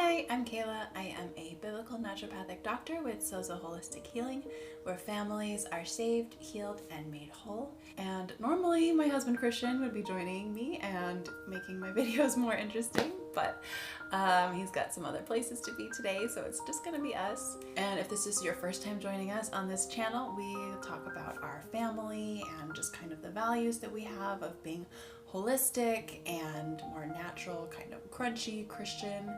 Hi, I'm Kayla. I am a biblical naturopathic doctor with Sozo Holistic Healing, where families are saved, healed, and made whole. And normally my husband Christian would be joining me and making my videos more interesting, but he's got some other places to be today, so it's just gonna be us. And if this is your first time joining us on this channel, we talk about our family and just kind of the values that we have of being holistic and more natural, kind of crunchy Christian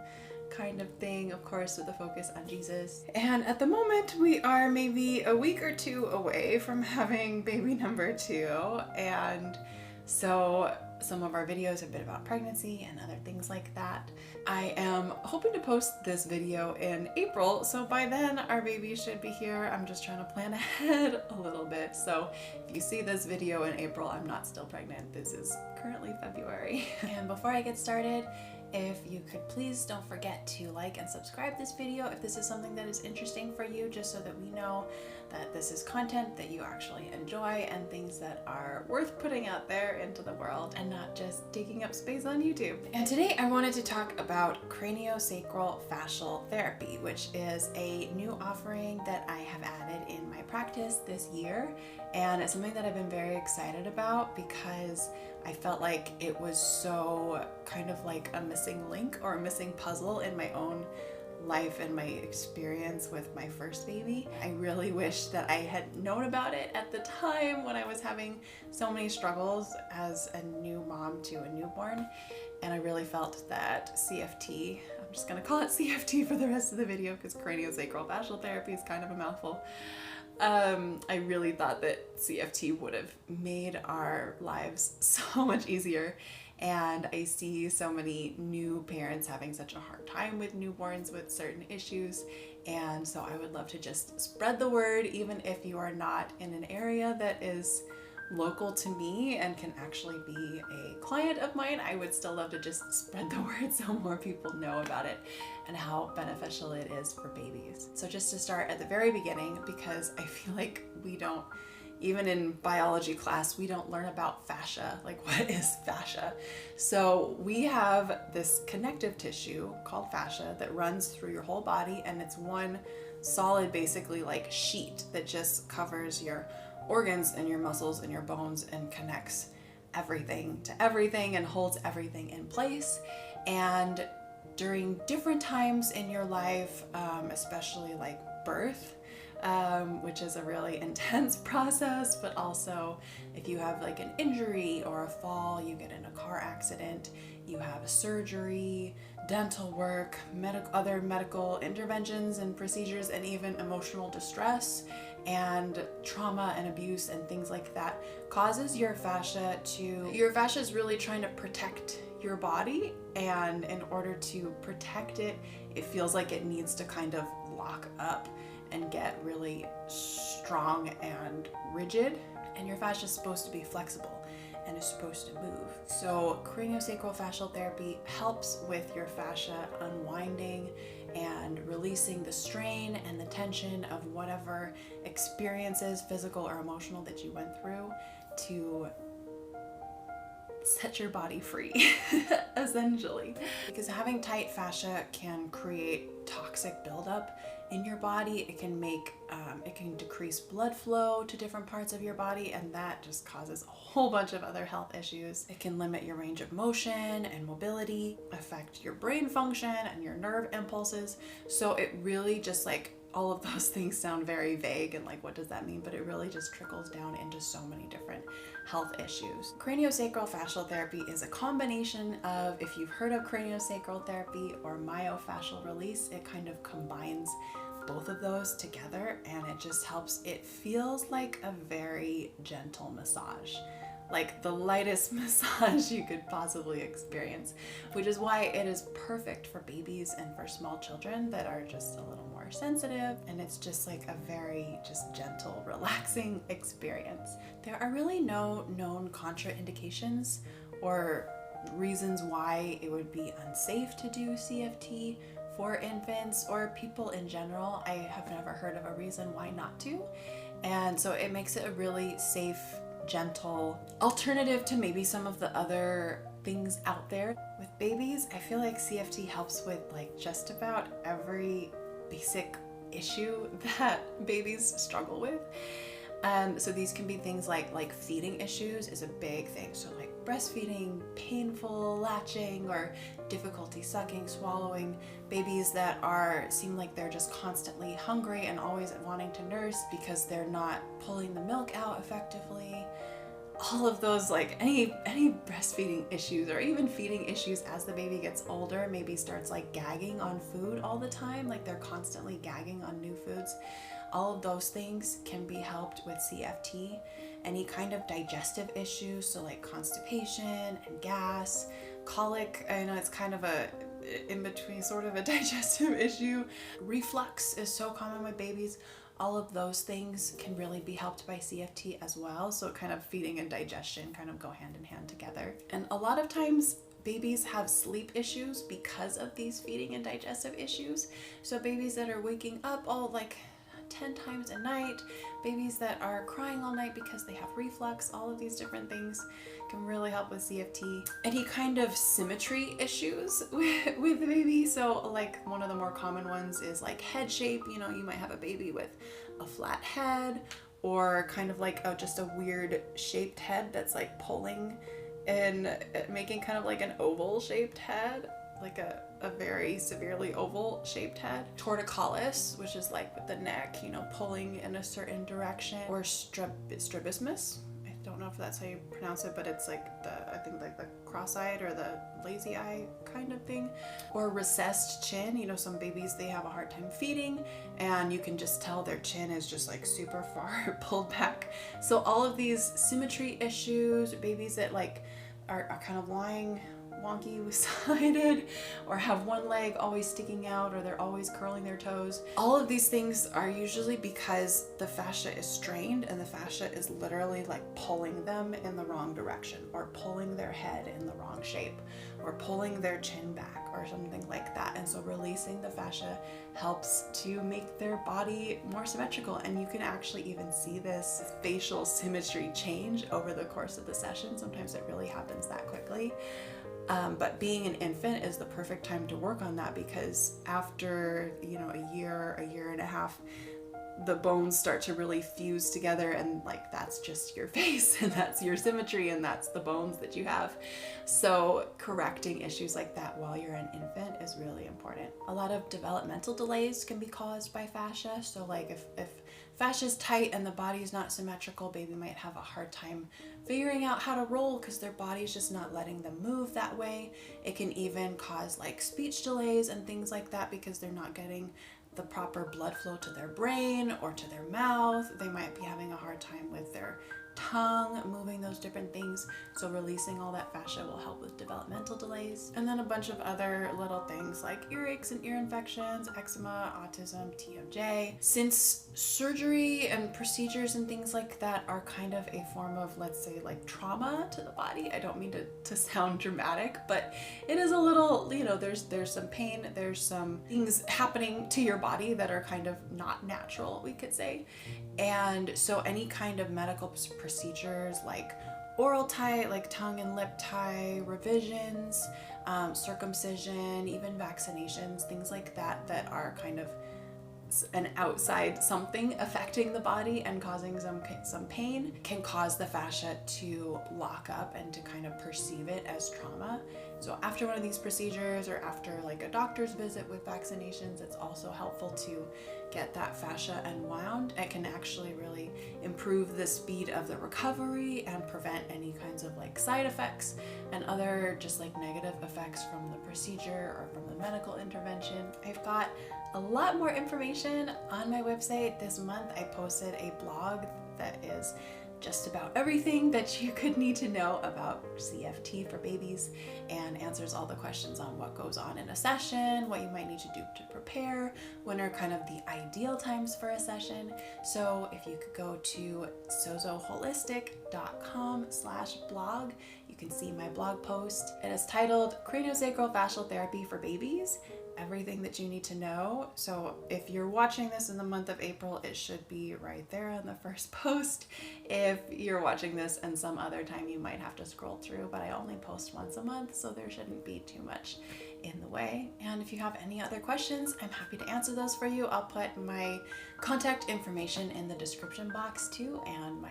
kind of thing, of course with a focus on Jesus. And at the moment we are maybe a week or two away from having baby number 2, and so some of our videos have been about pregnancy and other things like that. I am hoping to post this video in April, so by then our baby should be here. I'm just trying to plan ahead a little bit. So if you see this video in April, I'm not still pregnant. This is currently February. And before I get started, if you could please don't forget to like and subscribe this video if this is something that is interesting for you, just so that we know that this is content that you actually enjoy and things that are worth putting out there into the world and not just taking up space on YouTube. And today I wanted to talk about craniosacral fascial therapy, which is a new offering that I have added in my practice this year. And it's something that I've been very excited about because I felt like it was so kind of like a missing link or a missing puzzle in my own life and my experience with my first baby. I really wish that I had known about it at the time when I was having so many struggles as a new mom to a newborn. And I really felt that CFT, I'm just gonna call it CFT for the rest of the video because craniosacral fascial therapy is kind of a mouthful. I really thought that CFT would have made our lives so much easier, and I see so many new parents having such a hard time with newborns with certain issues, and so I would love to just spread the word. Even if you are not in an area that is local to me and can actually be a client of mine, I would still love to just spread the word so more people know about it and how beneficial it is for babies. So just to start at the very beginning, because I feel like we don't, even in biology class, we don't learn about fascia. Like, what is fascia? So we have this connective tissue called fascia that runs through your whole body, and it's one solid, basically like sheet that just covers your organs and your muscles and your bones and connects everything to everything and holds everything in place. And during different times in your life, especially like birth, which is a really intense process, but also if you have like an injury or a fall, you get in a car accident, you have surgery, dental work, other medical interventions and procedures, and even emotional distress and trauma and abuse and things like that causes your fascia is really trying to protect your body, and in order to protect it, it feels like it needs to kind of lock up and get really strong and rigid, and your fascia is supposed to be flexible and is supposed to move. So craniosacral fascial therapy helps with your fascia unwinding and releasing the strain and the tension of whatever experiences, physical or emotional, that you went through, to set your body free, essentially. Because having tight fascia can create toxic buildup in your body. It can make, it can decrease blood flow to different parts of your body, and that just causes a whole bunch of other health issues. It can limit your range of motion and mobility, affect your brain function and your nerve impulses. So it really just, like, all of those things sound very vague and like, what does that mean? But it really just trickles down into so many different health issues. Craniosacral fascial therapy is a combination of, if you've heard of craniosacral therapy or myofascial release, it kind of combines both of those together, and it just helps. It feels like a very gentle massage, like the lightest massage you could possibly experience, which is why it is perfect for babies and for small children that are just a little more sensitive, and it's just like a very just gentle, relaxing experience. There are really no known contraindications or reasons why it would be unsafe to do CFT for infants or people in general. I have never heard of a reason why not to, and so it makes it a really safe, gentle alternative to maybe some of the other things out there. With babies, I feel like CFT helps with like just about every basic issue that babies struggle with. So these can be things like feeding issues is a big thing. So like breastfeeding, painful latching, or difficulty sucking, swallowing. Babies that seem like they're just constantly hungry and always wanting to nurse because they're not pulling the milk out effectively. All of those, like any breastfeeding issues or even feeding issues as the baby gets older, maybe starts like gagging on food all the time, like they're constantly gagging on new foods. All of those things can be helped with CFT. Any kind of digestive issues, so like constipation and gas, colic, I know it's kind of a in between sort of a digestive issue. Reflux is so common with babies. All of those things can really be helped by CFT as well. So kind of feeding and digestion kind of go hand in hand together. And a lot of times babies have sleep issues because of these feeding and digestive issues. So babies that are waking up all like 10 times a night, babies that are crying all night because they have reflux, all of these different things can really help with CFT. Any kind of symmetry issues with the baby. So like one of the more common ones is like head shape. You know, you might have a baby with a flat head or kind of like just a weird shaped head that's like pulling and making kind of like an oval shaped head, like a very severely oval shaped head. Torticollis, which is like with the neck, you know, pulling in a certain direction. Or strabismus. I don't know if that's how you pronounce it, but it's like I think like the cross-eyed or the lazy eye kind of thing. Or recessed chin. You know, some babies, they have a hard time feeding and you can just tell their chin is just like super far pulled back. So all of these symmetry issues, babies that like are kind of lying wonky-sided or have one leg always sticking out or they're always curling their toes. All of these things are usually because the fascia is strained and the fascia is literally like pulling them in the wrong direction or pulling their head in the wrong shape or pulling their chin back or something like that. And so releasing the fascia helps to make their body more symmetrical, and you can actually even see this facial symmetry change over the course of the session. Sometimes it really happens that quickly. But being an infant is the perfect time to work on that because after, you know, a year and a half, the bones start to really fuse together and like that's just your face and that's your symmetry and that's the bones that you have. So correcting issues like that while you're an infant is really important. A lot of developmental delays can be caused by fascia. So like if fascia is tight and the body is not symmetrical, baby might have a hard time figuring out how to roll because their body's just not letting them move that way. It can even cause like speech delays and things like that because they're not getting the proper blood flow to their brain or to their mouth. They might be having a hard time with their tongue, moving those different things. So releasing all that fascia will help with developmental delays. And then a bunch of other little things like earaches and ear infections, eczema, autism, TMJ. Since surgery and procedures and things like that are kind of a form of, let's say, like trauma to the body, I don't mean to sound dramatic, but it is a little, you know, there's some pain, there's some things happening to your body that are kind of not natural, we could say. And so any kind of medical procedures like oral tie, like tongue and lip tie, revisions, circumcision, even vaccinations, things like that that are kind of an outside something affecting the body and causing some pain can cause the fascia to lock up and to kind of perceive it as trauma. So after one of these procedures or after like a doctor's visit with vaccinations, it's also helpful to get that fascia unwound. It can actually really improve the speed of the recovery and prevent any kinds of like side effects and other just like negative effects from the procedure or from the medical intervention. I've got a lot more information on my website. This month I posted a blog that is just about everything that you could need to know about CFT for babies and answers all the questions on what goes on in a session, what you might need to do to prepare, when are kind of the ideal times for a session. So if you could go to sozoholistic.com/blog, you can see my blog post. It is titled Craniosacral Fascial Therapy for Babies. everything that you need to know. So if you're watching this in the month of April, it should be right there on the first post. If you're watching this in some other time, you might have to scroll through, but I only post once a month, so there shouldn't be too much in the way. And if you have any other questions, I'm happy to answer those for you. I'll put my contact information in the description box too, and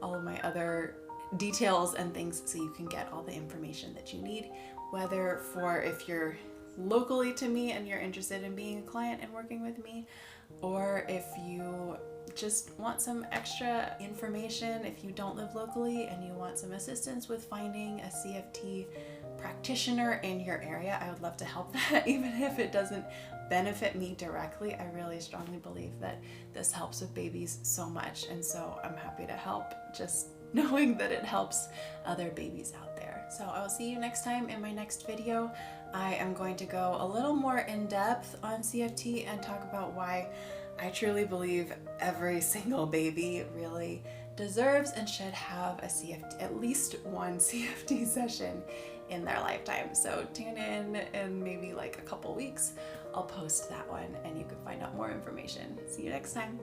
all of my other details and things, so you can get all the information that you need, whether for if you're locally to me and you're interested in being a client and working with me, or if you just want some extra information, if you don't live locally and you want some assistance with finding a CFT practitioner in your area. I would love to help that, even if it doesn't benefit me directly. I really strongly believe that this helps with babies so much, and so I'm happy to help, just knowing that it helps other babies out there. So I will see you next time in my next video. I am going to go a little more in depth on CFT and talk about why I truly believe every single baby really deserves and should have a CFT, at least one CFT session in their lifetime. So tune in maybe like a couple weeks. I'll post that one and you can find out more information. See you next time.